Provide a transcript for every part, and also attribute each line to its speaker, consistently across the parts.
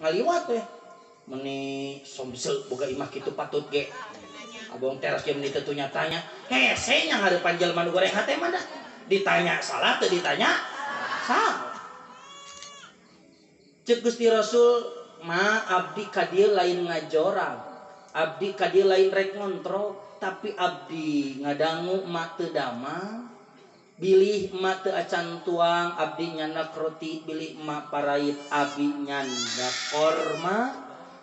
Speaker 1: ngaliwat we meni somsel boga imah kitu patut ge abang teras ge meni teu nyatanya hese nya hareupan jelema nu goreng hate mah ditanya salah teu ditanya salah. Ceuk Gusti Rasul ma abdi ka dieu lain ngajorang, abdi ka dieu lain rek ngontrol, tapi abdi ngadangu mak teu damang, bilih emak teu acan tuang, abdi nyandak roti, bilih emak parait, abdi nyandak korma,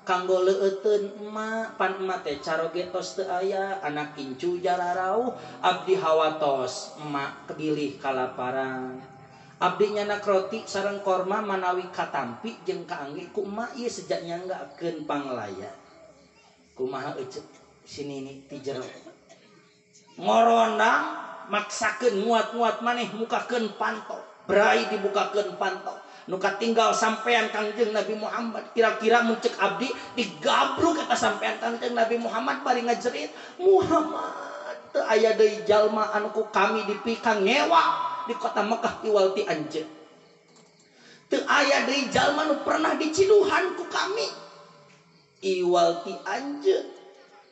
Speaker 1: kanggo leueteun emak, pan emak teh carogetos teu aya, anak incu jararau, abdi hawatos, emak kebilih kalaparan. Abdi nyandak roti sareng korma manawi katampi jeung kaangge ku emak ieu sejak nyanggaakeun panglaya. Kumaha eceuk sini ni ti jero. Ngorondang maksakeun nguat-nguat maneh mukakeun panto. Brai dibukakeun panto. Nu katinggal sampean Kangjeng Nabi Muhammad kira-kira mun ceuk abdi digabruk eta sampean Kangjeng Nabi Muhammad bari ngajerit Muhammad teu aya deui jalma anu ku kami dipikang nyewa di kota Mekah iwal ti anjeun. Teu aya deui jalma nu pernah diciduhan ku kami iwal ti anjeun.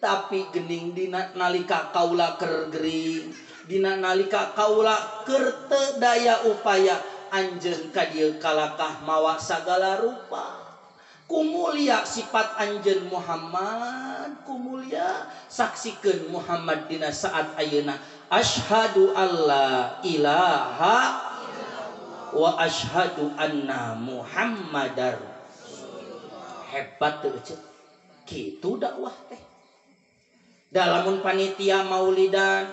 Speaker 1: Tapi gening dina nalika kaula keur gering, dina nalika kaula keur teu daya upaya, anjeun ka dieu kalakah mawa sagala rupa. Kumulia sifat anjeun Muhammad, kumulia saksikeun Muhammad dina saat ayeuna. Asyhadu alla ilaha wa asyhadu anna Muhammadar. Hebat teu ceuk. Kitu dakwah teh. Dalamun panitia maulidan,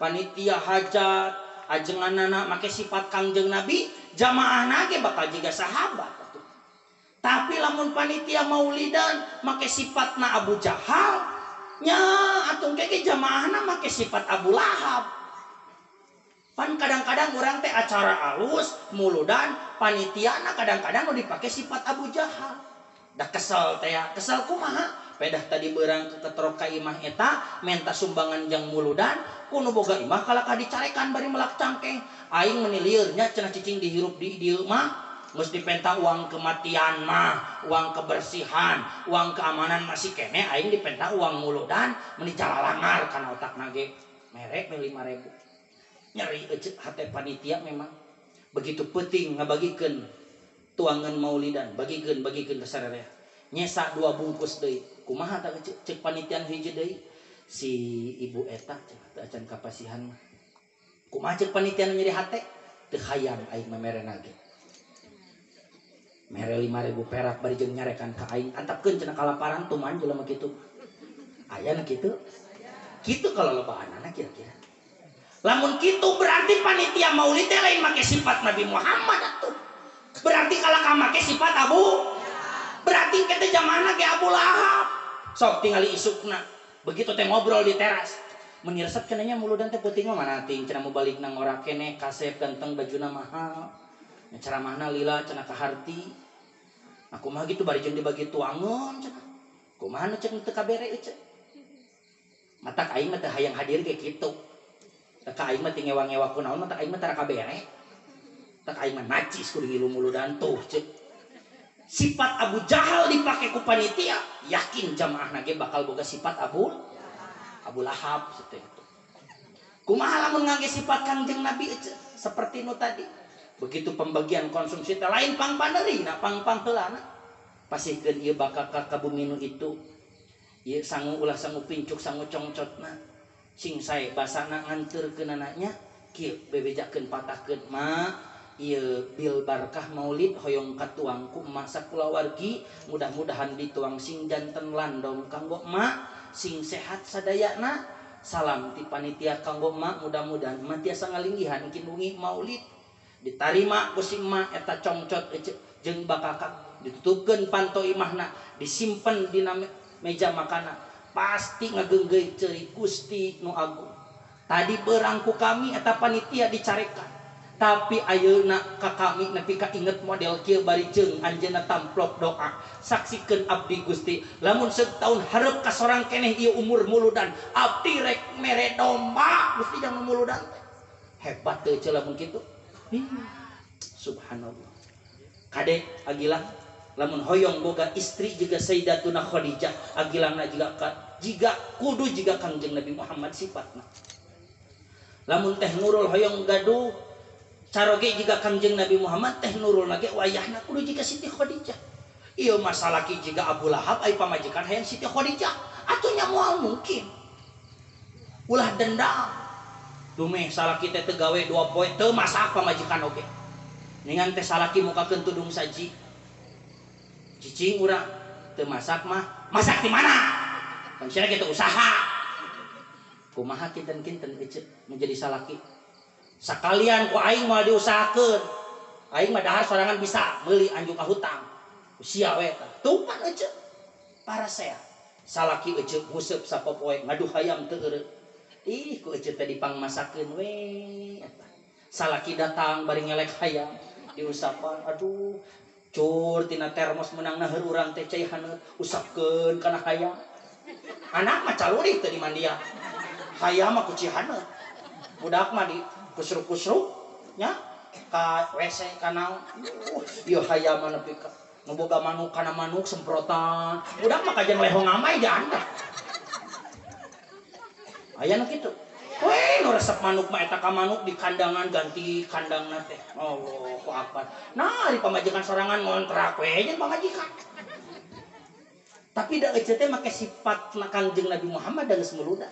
Speaker 1: panitia hajat, ajenganana make sifat Kangjeng Nabi, jamaahna ge bakal jiga sahabat atuh. Tapi lamun panitia maulidan make sifatna Abu Jahal, nya atuh ge jamaahna make sifat Abu Lahab. Pan kadang-kadang urang teh acara alus, muludan, panitiana kadang-kadang nu dipake sifat Abu Jahal. Da kesel teh ya, kesel kumaha? Pedah tadi beurang keketrok ka imah eta menta sumbangan jang muludan kuno boga imah kalaka dicarekan bari melak cangkeng aing menilieur nya cenah cicing dihirup di dieu mah geus dipenta uang kematian mah uang kebersihan uang keamanan masih kene aing dipenta uang muludan meni calalangar kana otakna ge merek 5.000 nyeri eceuk hate panitia memang begitu penting ngabagikeun tuangan maulidan bagikeun ka sararea nyesa 2 bungkus deui kumaha tah cek panitian hiji deui si ibu eta teu acan kapasihan mah kumaha cek panitian nyeri hate teu hayang aing mamerena ge mere 5.000 perak bari jeung nyarekan ka aing antapkeun cenah kalaparan tuman jelema kitu aya na kitu kitu kalau lobaanana kira-kira lamun kitu berarti panitia maulid teh lain make sifat Nabi Muhammad atuh berarti kalaka make sifat Abu berarti kita zamana ge Abu Lahab sok tingali isukna begitu teh ngobrol di teras menirset kenanya muludan teh peuting mah mana ting cenah mau balik nang ora kene kasep ganteng bajuna mahal nya ceramahna lila cenah kaharti aku mah gitu bari jeung dibagi tuangeun cenah kumaha nu ceuk teu kabere euceuk matak aing mah teu hayang hadir ge kitu teu ka aing mah teu ngewa-ngewa kunaon mah teu aing mah tara kabere teu aing mah nacis kudu ngilu muludan tuh ceuk sifat Abu Jahal dipake ku panitia yakin jamaah nage bakal boga sifat Abu Lahab seperti itu. Kumaha lamun ngangge sifat Kangjeng Nabi seperti nu tadi. Begitu pembagian konsumsi teh lain pang paneurina pang heulana. Pasikeun ieu bakal ka bumi nu itu. Ieu sangu ulah sangu pincuk sangu congcotna. Sing sae basana nganteurkeun anaknya kieu bebejakeun patahkeun ma ieu bil barkah maulid hoyong katuangku emak sakulawargi mudah-mudahan dituang sing janten landong kanggo emak sing sehat sadayana salam ti panitia kanggo emak mudah-mudahan emak tiasa ngalinggihan engkin wengi maulid ditarima ku si emak eta congcot jeung bakakak ditutupkeun panto imahna disimpen dina meja makana pasti ngageunggeuy ceuri Gusti nu agung tadi beurang ku kami eta panitia dicarekan tapi ayeuna ka kami nepi ka inget model kieu bari jeung anjeunna tamplok doa saksikeun abdi Gusti lamun setahun hareup ka sorang keneh ieu umur muludan abdi rek mere domba Gusti jangan muludan hebat teu ceula mun kitu subhanallah kade agilah lamun hoyong boga istri juga Sayyidatuna Khadijah agilangna jiga kudu jiga Kangjeng Nabi Muhammad sifatna. Lamun teh Nurul hoyong gaduh caroge jiga Kangjeng Nabi Muhammad teh Nurul lagi wayahna kudu jiga Siti Khadijah. Ieu masalah ki jiga Abu Lahab ai pamajikan hayang Siti Khadijah atunya moal mungkin ulah dendam dumeh salaki teh teu gawe 2 poe teu masak pamajikan oge ningan teh salaki mukakeun tudung saji cicing urang teu masak mah masak di mana kan sia kitu usaha kumaha kinten-kinten eceuk menjadi salaki sakalian ku aing moal diusahakeun aing mah dahar sorangan bisa meuli anjuk ka hutang sia we tah tupan eceuk para sea salaki eceuk nguseup sapopoe ngaduh hayam teu eureut ih ku eceuk teh dipangmasakeun we eta salaki datang bari ngelek hayam diusapan aduh cur tina termos menang naheur urang teh cai haneut usapkeun kana hayam anak mah calurih teh di mandia hayam mah ku cai haneut budak mah di kusruk-kusruk nya ka WC ka naon ieu hayam mah nepi ka ngeboga manuk kana manuk semprotan budak mah kajen lehong amai diandak aya nu kitu weh nu resep manuk mah eta ka manuk di kandangan ganti kandangna teh Allahu akbar nah di pamajikan sorangan ngontrak we jeung pamajikan tapi da ece teh make sifatna Kangjeng Nabi Muhammad da geus muluda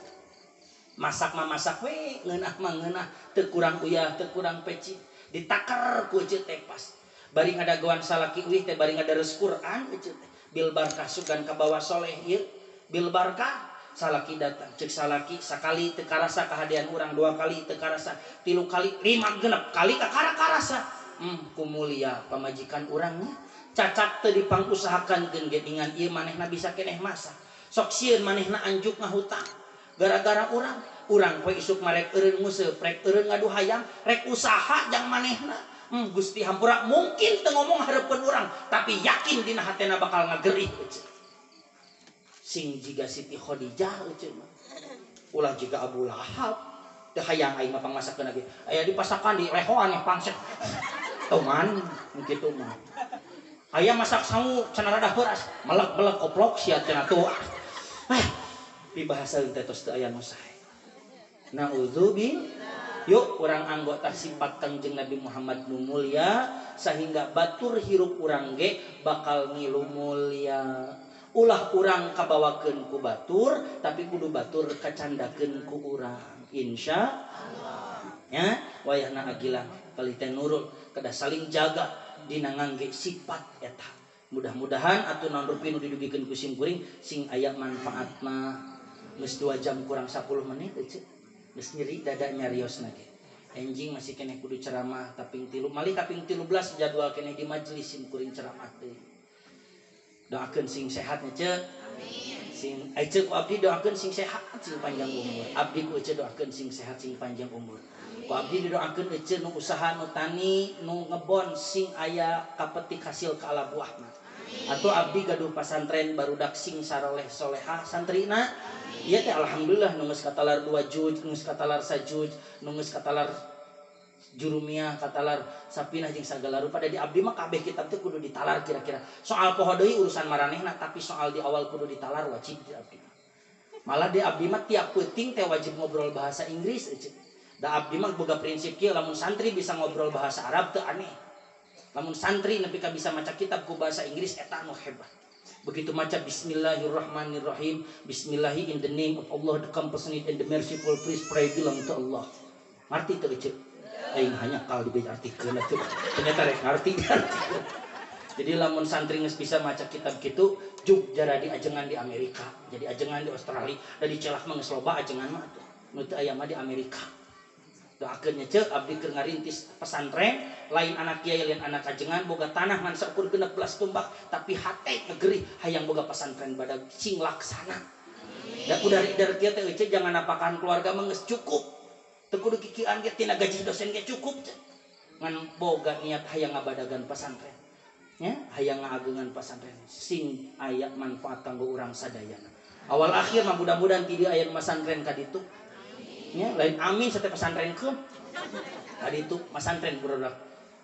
Speaker 1: masak mah masak we ngeunah mah ngeunah teu kurang uyah teu kurang peci ditakar ku ece teh pas bari ngadagoan salaki euy teh bari ngadareus Quran ece teh bil barkah sugan ka bawah soleh ieu bil barkah salaki datang cek salaki sakali teu karasa kahadian urang 2 kali teu karasa 3 kali 5 genep kali karasa kumulia pamajikan urangnya cacat teu dipangusahakan geun gedingan ieu manehna bisa keneh masak sok sieun manehna anjuk ngahutang gara-gara urang poe isuk marek eureun nguseup rek eureun ngadu hayam rek usaha jang manehna Gusti hampura mungkin teu ngomong hareupeun urang tapi yakin dina hatena bakal ngagerih sing jiga Siti Khadijah euceuk mah ulah jiga Abu Lahab teu hayang aing mah pangmasakeun lagi aya dipasakan di lehoan yang pangset toman kitu mah aya masak sangu cenah rada heuras melek-melek koplok sia cenah tuh di bahasa teh tos teu aya nu sae naudzubillah yuk urang anggota sifat Kangjeng Nabi Muhammad nu mulia sehingga batur hirup urang ge bakal ngilu mulia ulah urang kabawakeun ku batur tapi kudu batur kacandakeun ku urang insya Allah ya wayahna agilang kali teh Nurul kedah saling jaga dina ngangge sifat eta mudah-mudahan atuh naon rupi nu didugikeun ku sim kuring sing aya manfaatna geus 2 jam kurang 10 menit euy geus nyeri dada nyariosna ge enjing masih keneh kudu ceramah kaping 3 malih kaping 13 jadwal keneh di majelis sim kuring ceramah teh doakeun sing sehatnya ceuk amin sing ceuk ku abdi doakeun sing sehat sing panjang umur abdi ku ceuk doakeun sing sehat sing panjang umur ku abdi didoakeun ceuk nu usaha nu tani nu ngebon sing aya kapetik hasil ka ala buahna atuh abdi gaduh pasantren barudak sing saroleh solehah santrina ieu teh alhamdulillah nu geus katalar 2 juz nu geus katalar 1 juz nu geus katalar jurumiyah katalar sapinah jeung sagala rupa da di abdi mah kabeh kitab teh kudu ditalar kira-kira soal poho deui urusan maranehna tapi soal di awal kudu ditalar wajib di abdi malah di abdi mah tiap peuting teh wajib ngobrol bahasa Inggris euy da abdi mah boga prinsip kieu lamun santri bisa ngobrol bahasa Arab teu aneh lamun santri nepi ka bisa maca kitab ku bahasa Inggris eta anu hebat begitu maca bismillahirrahmanirrahim bismillahi in the name of Allah the compassionate and the merciful please pray belong to Allah ngarti teu euy aing hanya kal diartikeun atuh ternyata rek ngarti jadi lamun santri geus bisa maca kitab kitu juk jara di ajengan di Amerika jadi ajengan di Australia da di celah mah geus loba ajengan mah atuh nu teu aya mah di Amerika doakeun nya ceuk abdi keur ngarintis pesantren lain anak kiai lain anak ajengan boga tanah ngan saukur 16 tumbak tapi hate negeri hayang boga pesantren badag sing laksana da udari dari kieu teh euy jangan apakan keluarga mah geus cukup teu kudu kikian ge tina gaji dosen ge cukup ngan boga niat hayang ngabadagan pesantren nya hayang ngaageungan pesantren sing aya manfaat kanggo urang sadayana awal akhir mah mudah-mudahan ti dieu aya pesantren ka ditu nya lain amin sateh pesantrenkeun ka ditu pesantren budak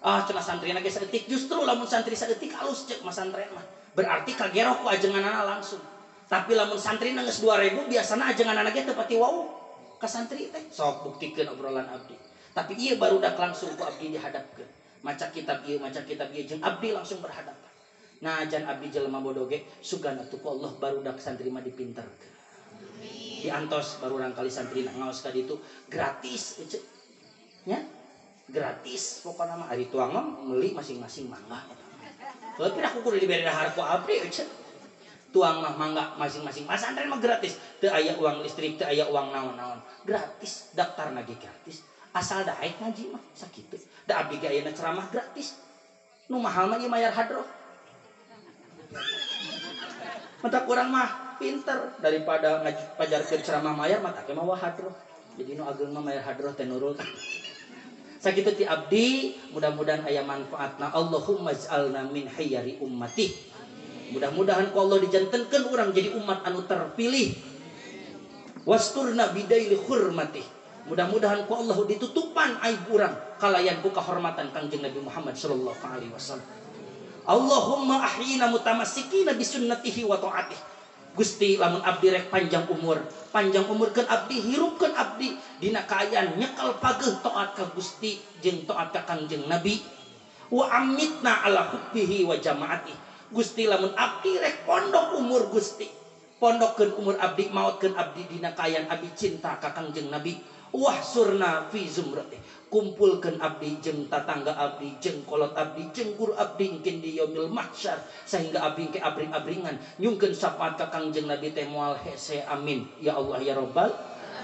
Speaker 1: cenah santri ge saeutik, justru lamun santri saeutik halus cek mas santri mah. Berarti kagerok ku ajenganana langsung. Tapi lamun santri geus 2000 biasana ajenganana ge teu pati wau ka santri teh. Sok buktikeun obrolan abdi. Tapi ieu barudak langsung ku abdi dihadapkeun. Maca kitab ieu jeung abdi langsung berhadapan. Nah jan abdi jelema bodoh ge sugana tu ku Allah barudak santri mah dipinterkeun. Diantos baru kali santri ngaos ka ditu gratis nya gratis pokokna mah ari tuang mah meuli masing-masing mangga tapi aku kudu diberi dahar ku abdi tuang mah mangga masing-masing mas santri mah gratis teu aya uang listrik teu aya uang naon-naon gratis daftarna ge gratis asal daek ngaji mah sakitu da abdi ge ayeuna ceramah gratis nu mahal mah ieu mayar hadroh mata kurang mah pinter daripada ngajarkeun ceramah mayar mata ke mah hadroh jadi nu ageung mah mayar hadroh teh nurul sakitu ti abdi mudah-mudahan aya manfaatna Allahumma ij'alna min hayyari ummati mudah-mudahan ku Allah dijantenkeun urang jadi umat anu terpilih wasturna bidaili hurmati mudah-mudahan ku Allah ditutupan aib urang kalayan ku kahormatan Kangjeng Nabi Muhammad sallallahu alaihi wasallam Allahumma ahyina mutamassikina bisunnatihi wa ta'atihi Gusti lamun abdi rek panjang umur keun abdi hirupkeun abdi dina kaayaan nyekel pageuh taat ka Gusti jeung taat ka Kangjeng Nabi wa amitna ala hubbihi wa jamaati Gusti lamun abdi rek pondok umur Gusti pondokkeun umur abdi maotkeun abdi dina kaayaan abdi cinta ka Kangjeng Nabi wahsurna fi zumrati kumpulkeun abdi jeung tatangga abdi jeung kolot abdi jeung guru abdi engkeun di yaumil mahsyar sehingga abdi ke abring-abringan nyungkeun syafaat ka Kangjeng Nabi teh moal hese amin ya Allah ya Rabbal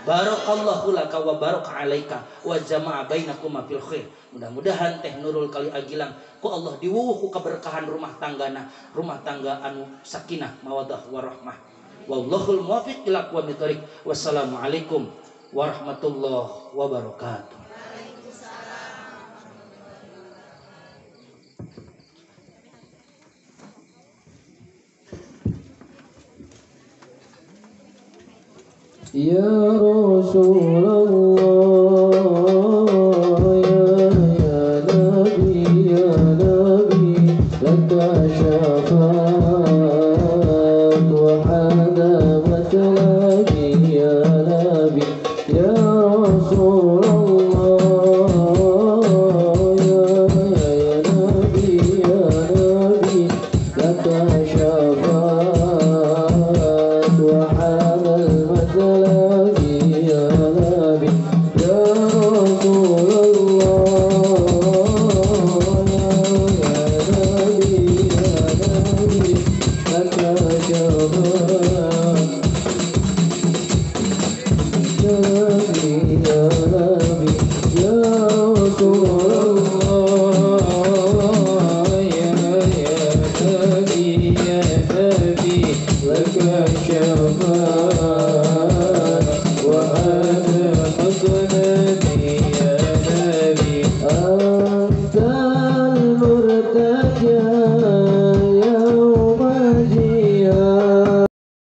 Speaker 1: barakallahu laka wa baraka alaika wa jama'a bainakuma fil khair mudah-mudahan teh Nurul Kali Agilang ku Allah diwuwuh ku keberkahan rumah tangga anu sakinah mawaddah warahmah wallahul muwaffiq ila aqwamit thoriq wassalamualaikum warahmatullahi wabarakatuh.
Speaker 2: Ya Rasulullah